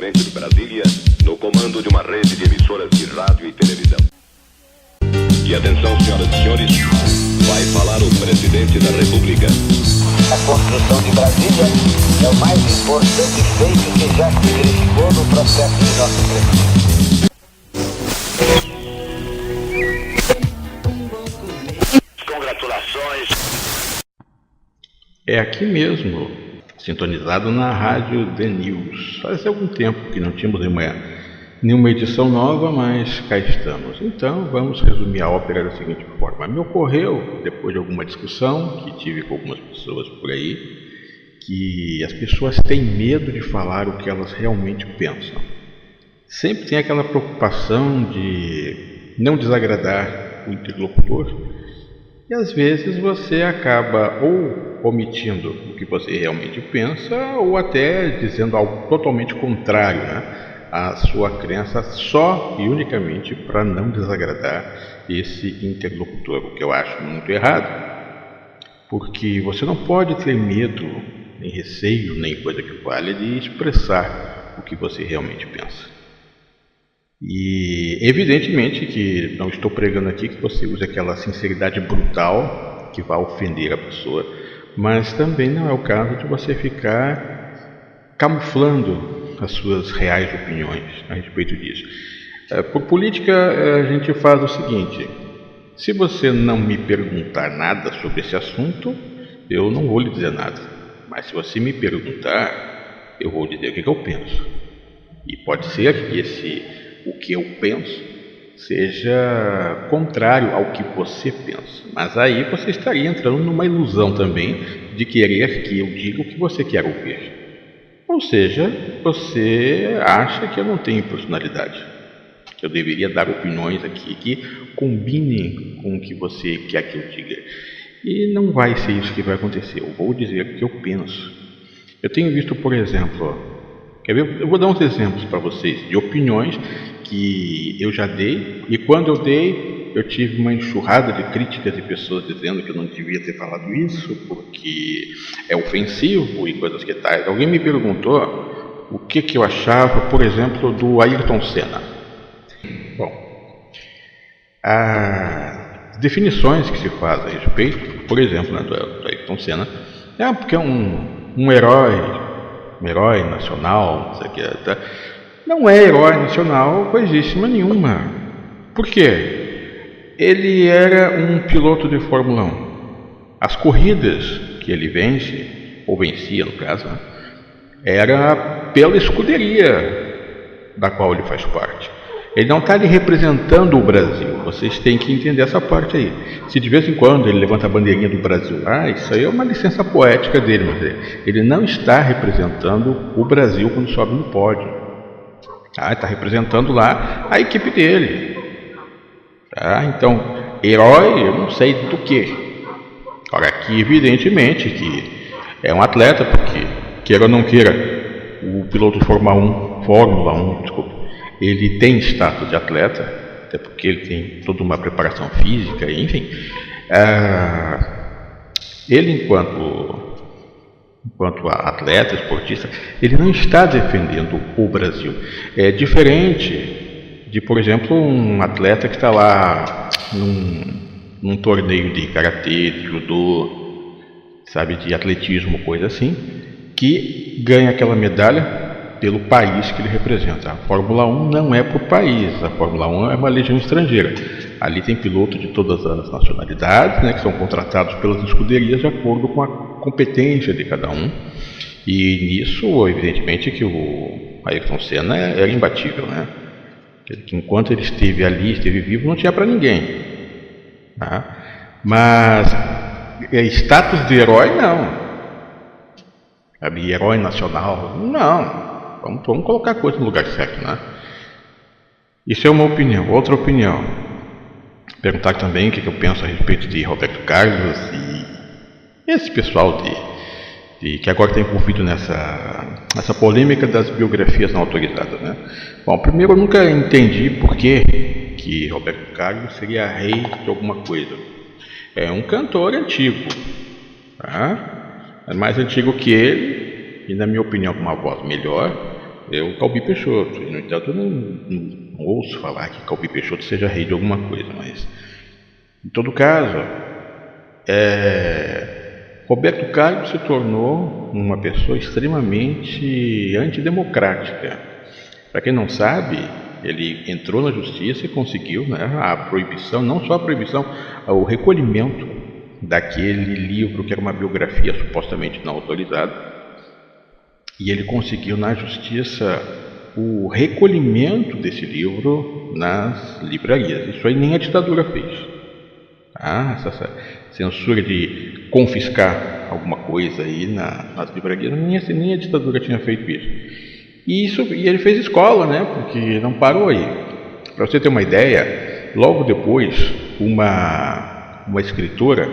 diretamente de Brasília, no comando de uma rede de emissoras de rádio e televisão. E atenção, senhoras e senhores, vai falar o presidente da República. A construção de Brasília é o mais importante feito que já se verificou no processo de nossa presidência. Congratulações. É aqui mesmo, sintonizado na Rádio The News. Faz algum tempo que não tínhamos nenhuma edição nova, mas cá estamos. Então vamos resumir a ópera da seguinte forma. Me ocorreu, depois de alguma discussão que tive com algumas pessoas por aí, que as pessoas têm medo de falar o que elas realmente pensam. Sempre tem aquela preocupação de não desagradar o interlocutor, e às vezes você acaba ou omitindo o que você realmente pensa, ou até dizendo algo totalmente contrário, à sua crença, só e unicamente para não desagradar esse interlocutor, o que eu acho muito errado, porque você não pode ter medo, nem receio, nem coisa que valha de expressar o que você realmente pensa. E evidentemente que não estou pregando aqui que você use aquela sinceridade brutal que vai ofender a pessoa, mas também não é o caso de você ficar camuflando as suas reais opiniões a respeito disso. Por política, a gente faz o seguinte: se você não me perguntar nada sobre esse assunto, eu não vou lhe dizer nada. Mas se você me perguntar, eu vou dizer o que eu penso. E pode ser que o que eu penso seja contrário ao que você pensa. Mas aí você estaria entrando numa ilusão também de querer que eu diga o que você quer ouvir. Ou seja, você acha que eu não tenho personalidade, que eu deveria dar opiniões aqui que combinem com o que você quer que eu diga. E não vai ser isso que vai acontecer. Eu vou dizer o que eu penso. Eu tenho visto, por exemplo, quer ver? Eu vou dar uns exemplos para vocês de opiniões que eu já dei, e quando eu dei, eu tive uma enxurrada de críticas de pessoas dizendo que eu não devia ter falado isso porque é ofensivo e coisas que tais. Alguém me perguntou o que eu achava, por exemplo, do Ayrton Senna. Bom, as definições que se faz a respeito, por exemplo, do Ayrton Senna, porque é um herói nacional, não sei o que, tá? Não é herói nacional coisíssima nenhuma. Por quê? Ele era um piloto de Fórmula 1. As corridas que ele vence, ou vencia no caso, era pela escuderia da qual ele faz parte. Ele não está ali representando o Brasil. Vocês têm que entender essa parte aí. Se de vez em quando ele levanta a bandeirinha do Brasil lá, isso aí é uma licença poética dele, mas ele não está representando o Brasil quando sobe no pódio. Está representando lá a equipe dele. Então, herói, eu não sei do que. Agora, aqui, evidentemente, que é um atleta, porque, queira ou não queira, o piloto de Fórmula 1, ele tem status de atleta, até porque ele tem toda uma preparação física, enfim. Ele, enquanto atleta, esportista, ele não está defendendo o Brasil. É diferente de, por exemplo, um atleta que está lá num torneio de karatê, de judô, sabe, de atletismo, coisa assim, que ganha aquela medalha pelo país que ele representa. A Fórmula 1 não é por país, a Fórmula 1 é uma legião estrangeira. Ali tem pilotos de todas as nacionalidades, que são contratados pelas escuderias de acordo com a competência de cada um. E nisso, evidentemente, que o Ayrton Senna era imbatível, que enquanto ele esteve vivo, não tinha para ninguém. Mas status de herói, não. Herói nacional, não. Vamos colocar a coisa no lugar certo, Isso é uma opinião. Outra opinião. Perguntar também o que eu penso a respeito de Roberto Carlos e esse pessoal que agora está envolvido nessa polêmica das biografias não autorizadas, Bom, primeiro, eu nunca entendi por que Roberto Carlos seria rei de alguma coisa. É um cantor antigo, É mais antigo que ele, e na minha opinião com uma voz melhor, é o Calbi Peixoto. E, no entanto, eu não ouço falar que Calbi Peixoto seja rei de alguma coisa, mas, em todo caso, Roberto Carlos se tornou uma pessoa extremamente antidemocrática. Para quem não sabe, ele entrou na justiça e conseguiu, né, a proibição, não só a proibição, o recolhimento daquele livro que era uma biografia supostamente não autorizada, e ele conseguiu na justiça o recolhimento desse livro nas livrarias. Isso aí nem a ditadura fez. Essa censura de confiscar alguma coisa aí nas livrarias, nem a ditadura tinha feito isso. E ele fez escola, né? Porque não parou aí. Para você ter uma ideia, logo depois, uma escritora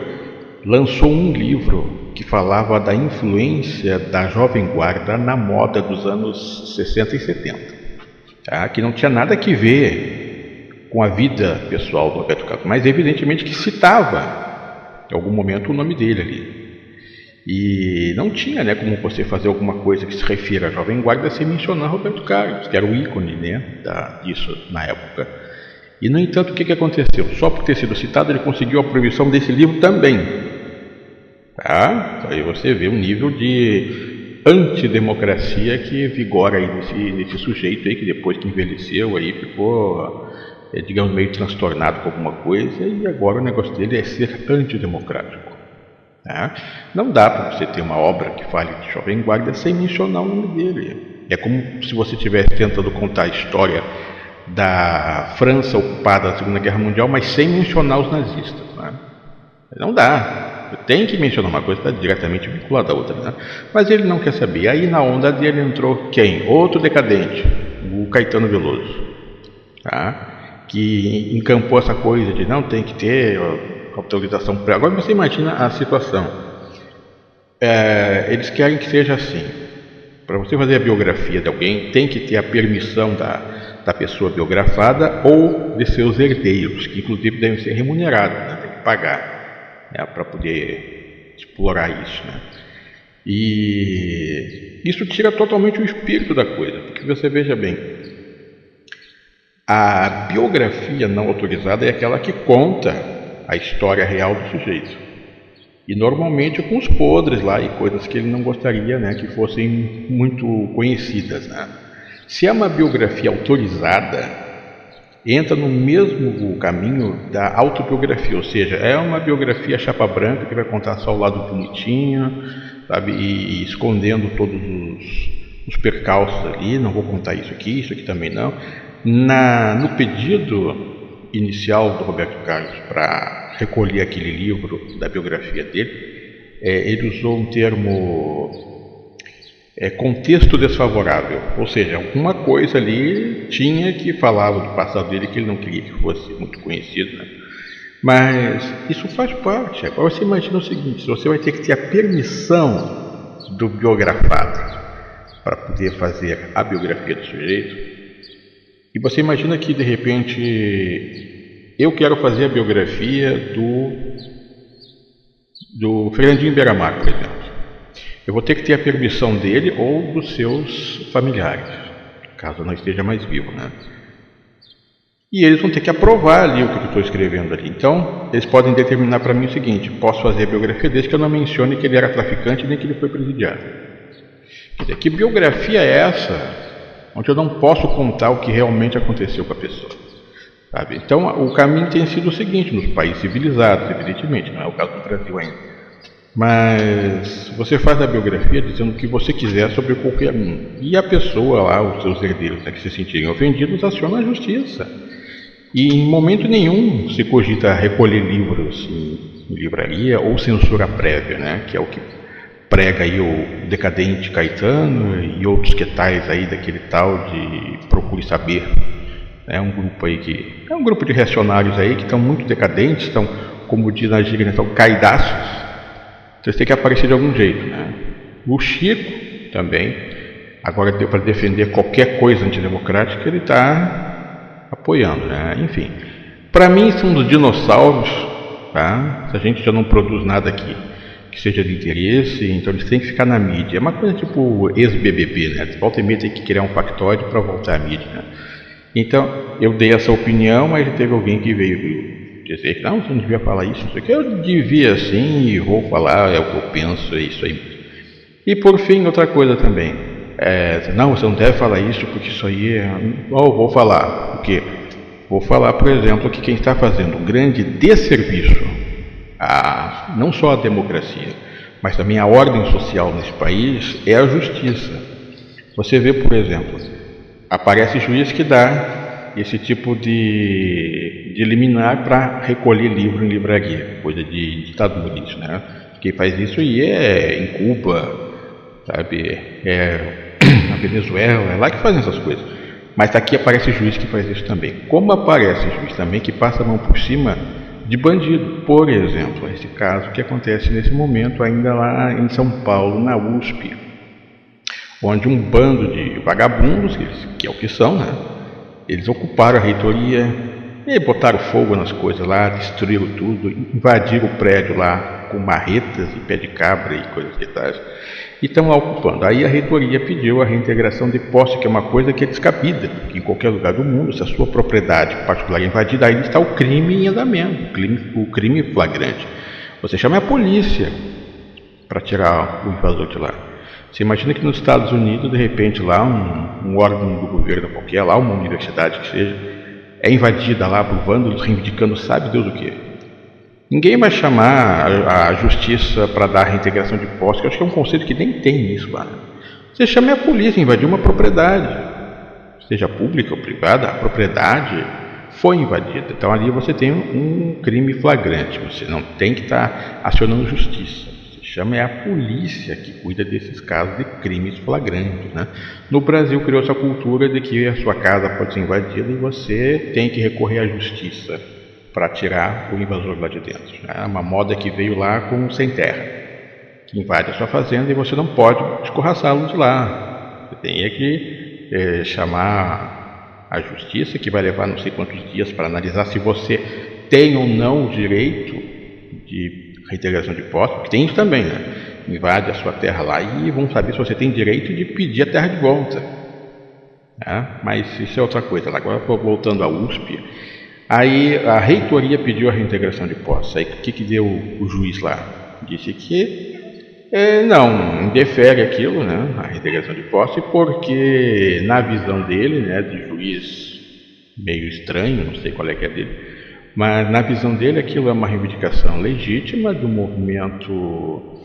lançou um livro que falava da influência da Jovem Guarda na moda dos anos 60 e 70, que não tinha nada a ver com a vida pessoal do Roberto Carlos, mas evidentemente que citava em algum momento o nome dele ali. E não tinha, né, como você fazer alguma coisa que se refira à Jovem Guarda sem mencionar Roberto Carlos, que era o ícone, né, disso na época. E, no entanto, o que aconteceu? Só por ter sido citado, ele conseguiu a proibição desse livro também. Aí você vê um nível de antidemocracia que vigora aí nesse sujeito aí, que depois que envelheceu aí ficou, digamos, meio transtornado com alguma coisa, e agora o negócio dele é ser antidemocrático. Não dá para você ter uma obra que fale de Jovem Guarda sem mencionar o nome dele. É como se você estivesse tentando contar a história da França ocupada na Segunda Guerra Mundial, mas sem mencionar os nazistas. Não dá. Tem que mencionar uma coisa, está diretamente vinculada à outra, né? Mas ele não quer saber. Aí na onda dele entrou quem? Outro decadente, o Caetano Veloso, que encampou essa coisa de não tem que ter autorização prévia. Agora você imagina a situação. Eles querem que seja assim. Para você fazer a biografia de alguém, tem que ter a permissão da pessoa biografada ou de seus herdeiros, que inclusive devem ser remunerados, né? Tem que pagar para poder explorar isso, né? E isso tira totalmente o espírito da coisa, porque você veja bem, a biografia não autorizada é aquela que conta a história real do sujeito, e normalmente com os podres lá e coisas que ele não gostaria, né, que fossem muito conhecidas, né? Se é uma biografia autorizada, entra no mesmo caminho da autobiografia, ou seja, é uma biografia chapa branca que vai contar só o lado bonitinho, sabe, e escondendo todos os percalços ali, não vou contar isso aqui também não. No pedido inicial do Roberto Carlos para recolher aquele livro da biografia dele, ele usou um termo contexto desfavorável, ou seja, alguma coisa ali tinha que falava do passado dele que ele não queria que fosse muito conhecido, né? Mas isso faz parte. Agora você imagina o seguinte: você vai ter que ter a permissão do biografado para poder fazer a biografia do sujeito, e você imagina que de repente eu quero fazer a biografia do Fernandinho Beiramar, por exemplo. Eu vou ter que ter a permissão dele ou dos seus familiares, caso não esteja mais vivo, né? E eles vão ter que aprovar ali o que eu estou escrevendo ali. Então, eles podem determinar para mim o seguinte: posso fazer a biografia desde que eu não mencione que ele era traficante nem que ele foi presidiário. Quer dizer, que biografia é essa onde eu não posso contar o que realmente aconteceu com a pessoa? Sabe? Então, o caminho tem sido o seguinte nos países civilizados, evidentemente, não é o caso do Brasil ainda. Mas você faz a biografia dizendo o que você quiser sobre qualquer um. E a pessoa lá, os seus herdeiros, né, que se sentirem ofendidos, acionam a justiça. E em momento nenhum se cogita recolher livros em livraria ou censura prévia, né, que é o que prega aí o decadente Caetano e outros que tais aí daquele tal de Procure Saber. É um grupo aí que é um grupo de reacionários aí que estão muito decadentes, estão, como diz na gíria, estão caidaços. Então, tem que aparecer de algum jeito, né? O Chico também, agora deu para defender qualquer coisa antidemocrática, ele está apoiando, né? Enfim, para mim são dos dinossauros, tá? Se a gente já não produz nada aqui que seja de interesse, então eles têm que ficar na mídia. É uma coisa tipo ex-BBB, né? Volta e meia tem que criar um factóide para voltar à mídia, né? Então, eu dei essa opinião, mas teve alguém que veio dizer que não, você não devia falar isso, não sei o que. Eu devia sim, e vou falar, é o que eu penso, é isso aí mesmo. E por fim, outra coisa também. Não, você não deve falar isso, porque isso aí é... vou falar. O quê? Vou falar, por exemplo, que quem está fazendo um grande desserviço não só a democracia, mas também a ordem social nesse país é a justiça. Você vê, por exemplo, aparece juiz que dá esse tipo de liminar para recolher livro em livraria, coisa de ditadura isso, né? Quem faz isso aí é em Cuba, sabe? Na Venezuela, é lá que fazem essas coisas. Mas aqui aparece juiz que faz isso também. Como aparece juiz também que passa a mão por cima de bandido. Por exemplo, esse caso que acontece nesse momento ainda lá em São Paulo, na USP, onde um bando de vagabundos, que é o que são, né? Eles ocuparam a reitoria e botaram fogo nas coisas lá, destruíram tudo, invadiram o prédio lá com marretas e pé de cabra e coisas que tais. E estão lá ocupando. Aí a reitoria pediu a reintegração de posse, que é uma coisa que é descabida, porque em qualquer lugar do mundo, se a sua propriedade particular é invadida, aí está o crime em andamento, o crime flagrante. Você chama a polícia para tirar o invasor de lá. Você imagina que nos Estados Unidos, de repente, lá um órgão do governo qualquer, lá uma universidade que seja, é invadida lá por vândalos reivindicando sabe Deus o quê. Ninguém vai chamar a justiça para dar a reintegração de posse, que eu acho que é um conceito que nem tem isso lá. Você chama a polícia, invadiu uma propriedade, seja pública ou privada, a propriedade foi invadida. Então ali você tem um crime flagrante, você não tem que estar acionando justiça. Você chama a polícia que cuida desses casos de crimes flagrantes, né? No Brasil criou essa cultura de que a sua casa pode ser invadida e você tem que recorrer à justiça para tirar o invasor lá de dentro. É uma moda que veio lá com o sem terra, que invade a sua fazenda e você não pode escorraçá-lo de lá. Você tem que chamar a justiça, que vai levar não sei quantos dias para analisar se você tem ou não o direito de reintegração de posse, porque tem isso também, né? Invade a sua terra lá e vão saber se você tem direito de pedir a terra de volta. Mas isso é outra coisa. Agora, voltando à USP, aí a reitoria pediu a reintegração de posse. Aí o que deu o juiz lá? Disse que não indefere aquilo, né, a reintegração de posse, porque na visão dele, né, de juiz meio estranho, não sei qual é que é dele, mas na visão dele aquilo é uma reivindicação legítima do movimento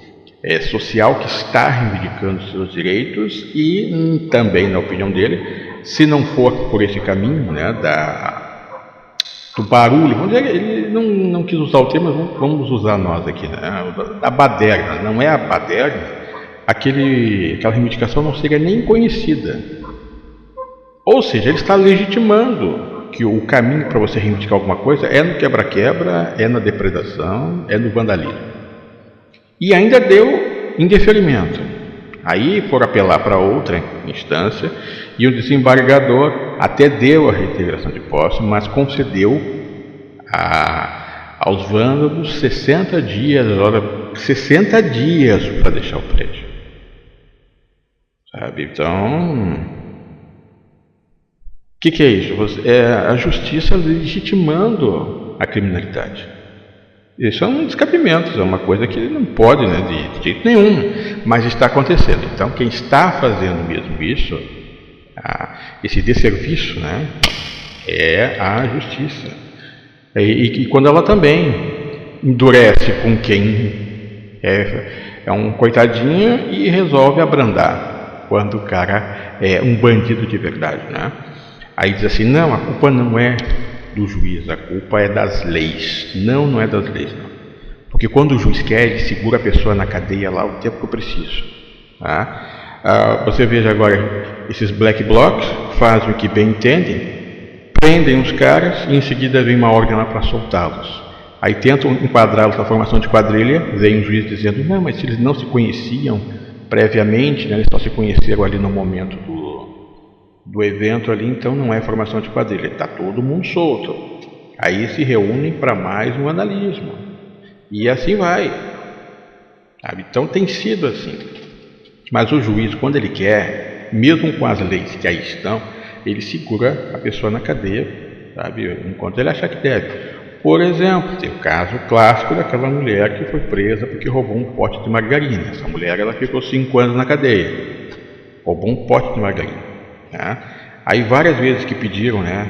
social que está reivindicando seus direitos e também, na opinião dele, se não for por esse caminho, né, do barulho, vamos dizer, ele não quis usar o termo, mas vamos usar nós aqui, né, da baderna, não é a baderna, aquela reivindicação não seria nem conhecida. Ou seja, ele está legitimando que o caminho para você reivindicar alguma coisa é no quebra-quebra, é na depredação, é no vandalismo. E ainda deu indeferimento. Aí foram apelar para outra instância e o desembargador até deu a reintegração de posse, mas concedeu aos vândalos 60 dias para deixar o prédio. Sabe? Então, o que é isso? É a justiça legitimando a criminalidade. Isso é um descabimento, é uma coisa que não pode, né, de jeito nenhum, mas está acontecendo. Então, quem está fazendo mesmo isso, esse desserviço, né, é a justiça. E quando ela também endurece com quem é um coitadinho e resolve abrandar quando o cara é um bandido de verdade, né? Aí diz assim, não, a culpa não é do juiz, a culpa é das leis. Não é das leis, não. Porque quando o juiz quer, ele segura a pessoa na cadeia lá o tempo que eu preciso. Tá? Você veja agora, esses black blocs fazem o que bem entendem, prendem os caras e em seguida vem uma ordem lá para soltá-los. Aí tentam enquadrá-los na formação de quadrilha, vem um juiz dizendo, não, mas se eles não se conheciam previamente, né, eles só se conheceram ali no momento do evento ali, então não é formação de quadrilha, está todo mundo solto. Aí se reúnem para mais um analismo. E assim vai. sabe? Então tem sido assim. Mas o juiz, quando ele quer, mesmo com as leis que aí estão, ele segura a pessoa na cadeia, sabe? Enquanto ele achar que deve. Por exemplo, tem o caso clássico daquela mulher que foi presa porque roubou um pote de margarina. Essa mulher ela ficou 5 anos na cadeia. Roubou um pote de margarina. Né? Aí várias vezes que pediram, né,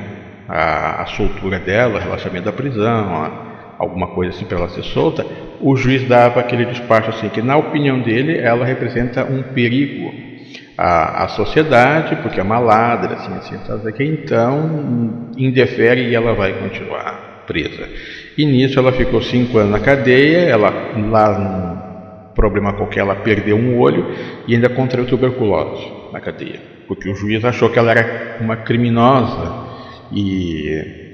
a soltura dela, relaxamento da prisão, alguma coisa assim para ela ser solta, o juiz dava aquele despacho assim, que na opinião dele ela representa um perigo à sociedade, porque é uma ladra, assim, então indefere e ela vai continuar presa. E nisso ela ficou 5 anos na cadeia, ela lá num problema qualquer ela perdeu um olho e ainda contraiu tuberculose na cadeia, porque o juiz achou que ela era uma criminosa e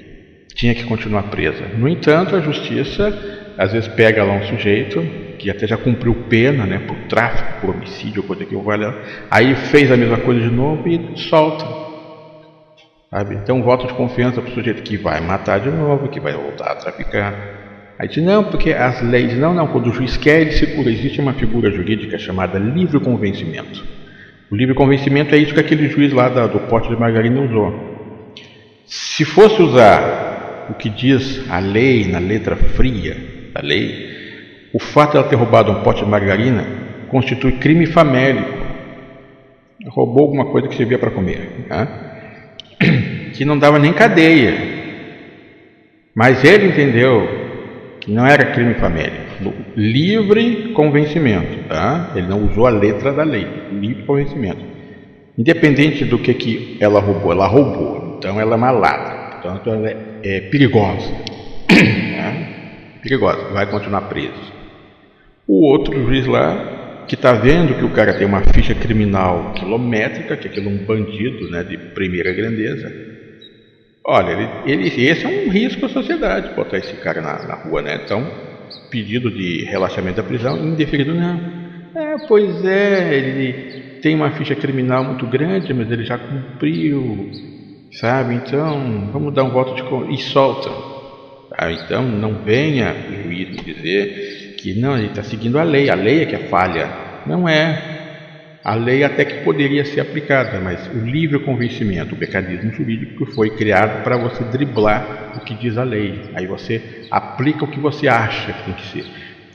tinha que continuar presa. No entanto, a justiça às vezes pega lá um sujeito que até já cumpriu pena, né, por tráfico, por homicídio, coisa que vale, aí fez a mesma coisa de novo e solta. Sabe? Então, voto de confiança para o sujeito que vai matar de novo, que vai voltar a traficar. Aí diz, não, porque as leis, não, quando o juiz quer, ele segura. Existe uma figura jurídica chamada livre convencimento. O livre convencimento é isso que aquele juiz lá do pote de margarina usou. Se fosse usar o que diz a lei, na letra fria da lei, o fato de ela ter roubado um pote de margarina constitui crime famélico. Roubou alguma coisa que servia para comer, né? Que não dava nem cadeia, mas ele entendeu que não era crime famélico, livre convencimento, tá? Ele não usou a letra da lei, livre convencimento, independente do que ela roubou, então ela é uma ladra, portanto ela é perigosa, né? Perigosa, vai continuar preso. O outro juiz lá, que está vendo que o cara tem uma ficha criminal quilométrica, que aquilo é um bandido, né, de primeira grandeza. Olha, esse é um risco à sociedade, botar esse cara na rua, né? Então, pedido de relaxamento da prisão, indeferido não. Pois é, ele tem uma ficha criminal muito grande, mas ele já cumpriu, sabe? Então, vamos dar um voto e solta. Então, não venha o juiz me dizer que não, ele está seguindo a lei é que é falha. Não é. A lei até que poderia ser aplicada, mas o livre convencimento, o mecanismo jurídico foi criado para você driblar o que diz a lei. Aí você aplica o que você acha que tem que ser.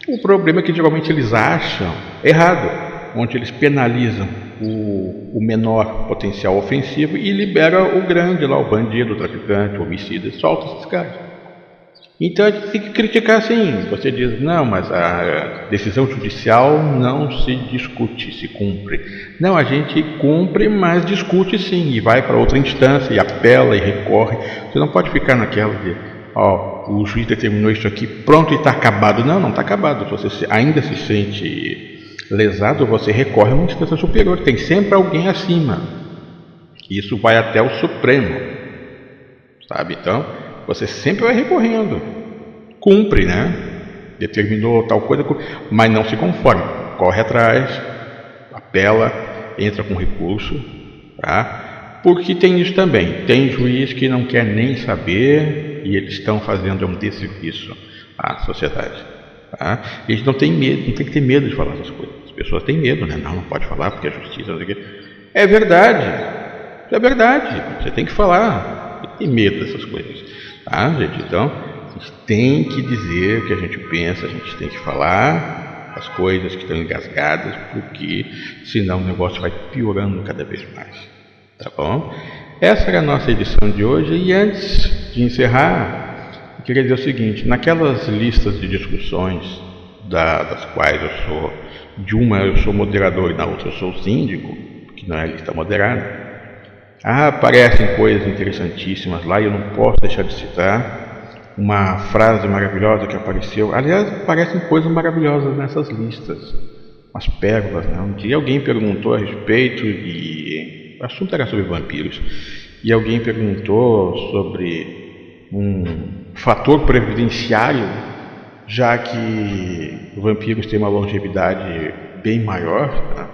O problema é que geralmente eles acham errado, onde eles penalizam o menor potencial ofensivo e libera o grande lá, o bandido, o traficante, o homicida, e solta esses caras. Então a gente tem que criticar assim. Você diz, não, mas a decisão judicial não se discute, se cumpre. Não, a gente cumpre, mas discute sim, e vai para outra instância, e apela, e recorre. Você não pode ficar naquela de, o juiz determinou isso aqui, pronto, e está acabado. Não está acabado. Se você ainda se sente lesado, você recorre a uma instância superior. Tem sempre alguém acima. Isso vai até o Supremo, sabe? Então você sempre vai recorrendo, cumpre, né? Determinou tal coisa, mas não se conforma, corre atrás, apela, entra com recurso, tá? Porque tem isso também, tem juiz que não quer nem saber e eles estão fazendo um desserviço à sociedade, tá? E a gente não tem medo, não tem que ter medo de falar essas coisas. As pessoas têm medo, né? Não pode falar porque a justiça, não sei o quê. É verdade, você tem que falar, tem que ter medo dessas coisas. Tá, gente? Então, a gente tem que dizer o que a gente pensa, a gente tem que falar as coisas que estão engasgadas, porque senão o negócio vai piorando cada vez mais. Tá bom? Essa era a nossa edição de hoje, e antes de encerrar, eu queria dizer o seguinte: naquelas listas de discussões das quais eu sou moderador e na outra eu sou síndico, que não é a lista moderada, aparecem coisas interessantíssimas lá e eu não posso deixar de citar uma frase maravilhosa que apareceu. Aliás, aparecem coisas maravilhosas nessas listas, umas pérolas, né? Um dia alguém perguntou a respeito de... O assunto era sobre vampiros. E alguém perguntou sobre um fator previdenciário, já que vampiros têm uma longevidade bem maior, tá?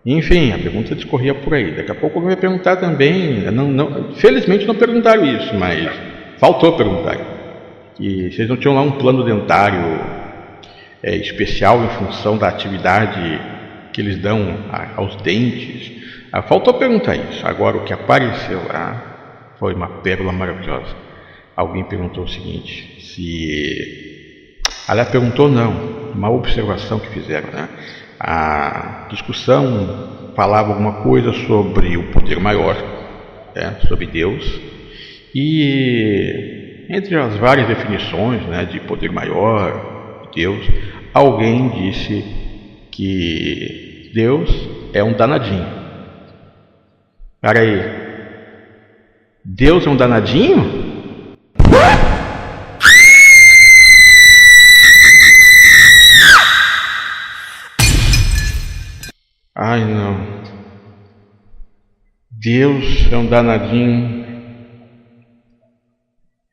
Enfim, a pergunta discorria por aí. Daqui a pouco eu vou perguntar também. Felizmente não perguntaram isso, mas faltou perguntar. E vocês não tinham lá um plano dentário especial em função da atividade que eles dão aos dentes. Faltou perguntar isso. Agora, o que apareceu lá foi uma pérola maravilhosa. Alguém perguntou o seguinte, aliás, perguntou não, uma observação que fizeram, né? A discussão falava alguma coisa sobre o poder maior, né? Sobre Deus, e entre as várias definições, né, de poder maior, de Deus, alguém disse que Deus é um danadinho. Para aí, Deus é um danadinho? Ai não, Deus é um danadinho.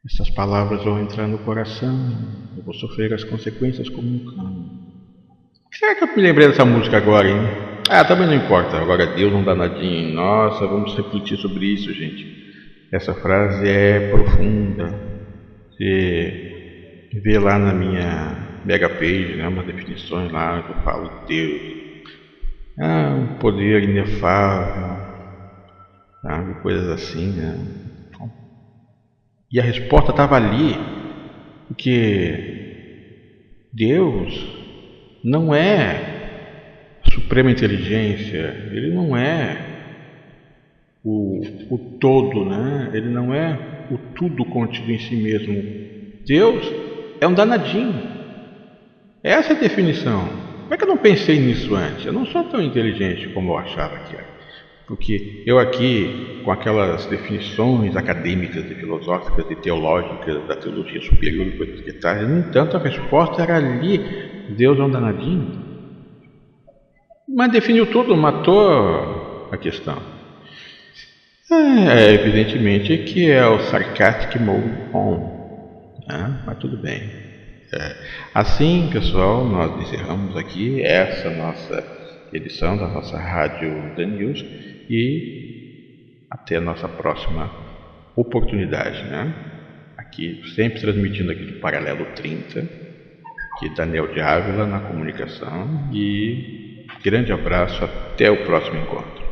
Essas palavras vão entrar no coração, eu vou sofrer as consequências como um cão. Será que eu me lembrei dessa música agora, hein? Também não importa, agora Deus é um danadinho. Nossa, vamos refletir sobre isso, gente. Essa frase é profunda. Você vê lá na minha mega page, né, umas definições lá que eu falo de Deus. Um poder inefável, sabe? Coisas assim, né? E a resposta estava ali, porque Deus não é suprema inteligência, Ele não é o todo, né? Ele não é o tudo contido em si mesmo. Deus é um danadinho. Essa é a definição. Como é que eu não pensei nisso antes? Eu não sou tão inteligente como eu achava que era. Porque eu aqui, com aquelas definições acadêmicas e filosóficas e teológicas da teologia superior e coisas que tal, no entanto a resposta era ali, Deus é um danadinho. Mas definiu tudo, matou a questão. Evidentemente que é o sarcastic mode on, né? Mas tudo bem. Assim, pessoal, nós encerramos aqui essa nossa edição da nossa Rádio The News e até a nossa próxima oportunidade, né? Aqui, sempre transmitindo aqui do Paralelo 30, aqui Daniel de Ávila na comunicação, e grande abraço, até o próximo encontro.